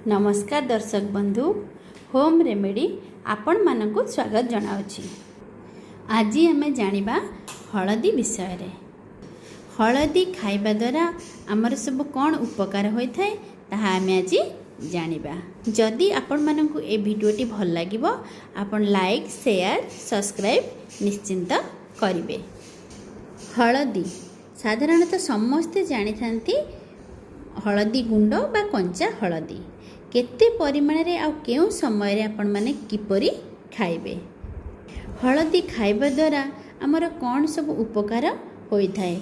नमस्कार दर्शक बंधु होम रेमेडी आपण मानकु स्वागत जनावछि। आज आम जानिबा हलदी विषय रे। हलदी खाइबा द्वारा आमर सब कौन उपकार होइथाय ताहा आम आज जानिबा। जदि आपण मानकु ए भिडियोटी भल लागिबो आपण लाइक शेयर सब्सक्राइब निश्चिंत करिवे। हलदी साधारणतः समस्ते जानि थांती हलदी गुंड बा कंचा हलदी केते परिमाण रे आ केउ समय रे आपण माने किपरि खाइबे। हलदी खाइबा द्वारा आमर कौन सब उपकार होई थाए।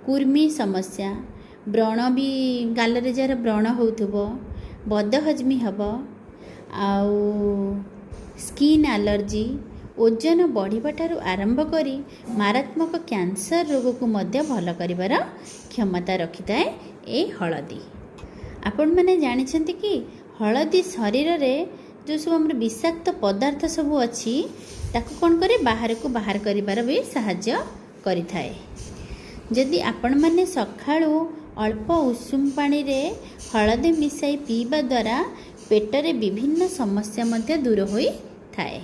कुर्मी समस्या व्रण भी गाल रे जार व्रण होउथबो बदहजमी हबो आउ स्किन एलर्जी ओजन बढ़िबाठारु आरंभ करी मारात्मक कैंसर रोग को मध्य भल करिवार क्षमता रखिथाए ए हलदी। आपण माने जानि छथि कि हलदी शरीर रे जो सब हमर विषाक्त पदार्थ सब अछि ताको कोन करे बाहर को बाहर करिवार भी सहाय्य करि थाए। जदि आपण माने सखाळु अल्प उषुम पानी रे हलदी मिसाई पीबा द्वारा पेट रे विभिन्न समस्या मध्य दूर होई थाए।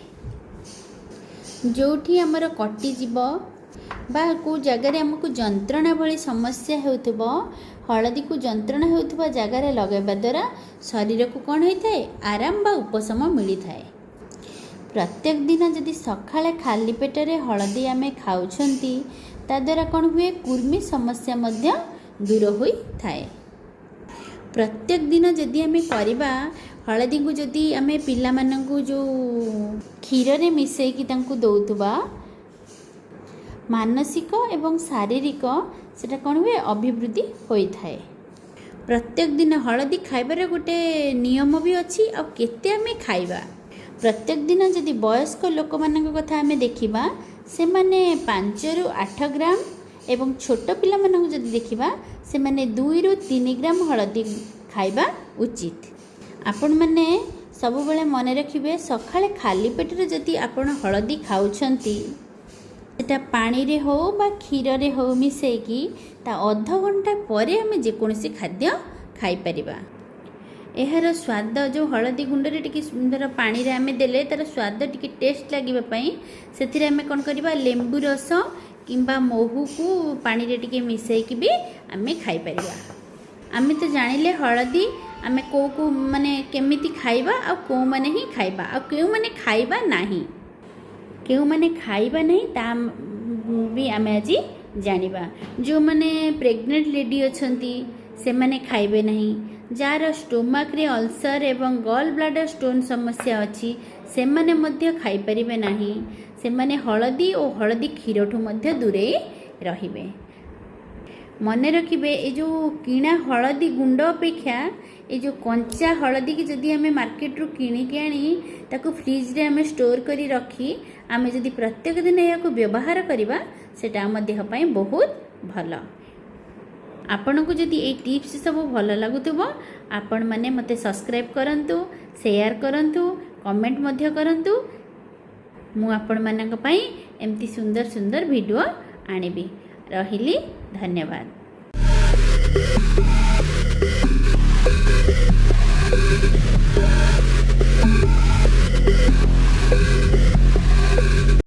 जोठी हमर कटि जीव बा को जगह रे हमको जंत्रणा भली समस्या हेउथबो हलदी को जंत्रणा हेउथबा जगह रे लगाइबा द्वारा शरीर को कौन होता है आराम बा उपशम मिली थाए। प्रत्येक दिन जदि सकाळे खाली पेट रे हलदी आमे खाउछंती ता द्वारा कौन हुए कुर्मी समस्या मध्य दूर होई थाए। प्रत्येक दिन जदि आमे करिबा हलदी को जदि आमे पिला मानंकु जो क्षीर रे मिसई कि तांकु दउतबा मानसिक एवं शारीरिक सेटा कौन हुए अभिवृद्धि होई थाए। प्रत्येक दिन हलदी खाइबार गोटे नियम भी अच्छी आ केते आमे खाइबा। प्रत्येक दिन जदि वयस्क लोक मानक कथा आमे देखिबा से माने 5 रु 8 ग्राम एवं छोट पिला मानक जदि देखिबा से माने 2 रु 3 ग्राम हलदी खाइबा उचित। आपण माने सब बेले मन रखिबे सकाळे खाली पेट रे जदि आपण हलदी खाउछंती एटा पानी रे हो बा क्षीर रे हो मिसेकी ता आधा घंटा परे हमें जेकोसी खाद्य खाई परिबा। एहार स्वाद जो हलदी गुंड रे टिके सुंदर पानी रे हमें देले तार स्वाद टिके टेस्ट लागिबा पई सेथिरे हमें कोन करबा लेंबू रस किंबा महू को पानी रे टिके मिसेकी भी हमें खाई परिबा। आमे तो जानिले हलदी आमे को माने केमिति खाइबा आ को माने ही खाइबा आ केउ माने खाइबा नाही केउ माने खाइबा नहीं ता भी आमे आज जानिबा। जो माने प्रेग्नेंट लेडी अछंती से माने खाइबे नहीं जार स्टोमक रे अल्सर एवं गॉल ब्लाडर स्टोन समस्या अछि से माने मध्य खाइ परिबे नाही। से माने हलदी और हलदी क्षीरठु मध्य दूरे रहिबे। मन रखिबे ए जो किणा हलदी गुंड अपेक्षा ये जो कंचा हलदी की जदि हमें मार्केट रू किणी के आनी ताको फ्रिज रे हमें स्टोर करी रखी आमे जदि प्रत्येक दिन या को व्यवहार करिबा सेटा हम देह पई बहुत भलो। आपण को जदि ए टिप्स सब भल लागुतबो आपण माने मते सब्सक्राइब करंतु शेयर करंतु कमेंट मध्य करंतु। मु आपण मानक पई एमती सुंदर सुंदर वीडियो आनिबी। रहिली धन्यवाद। We'll be right back.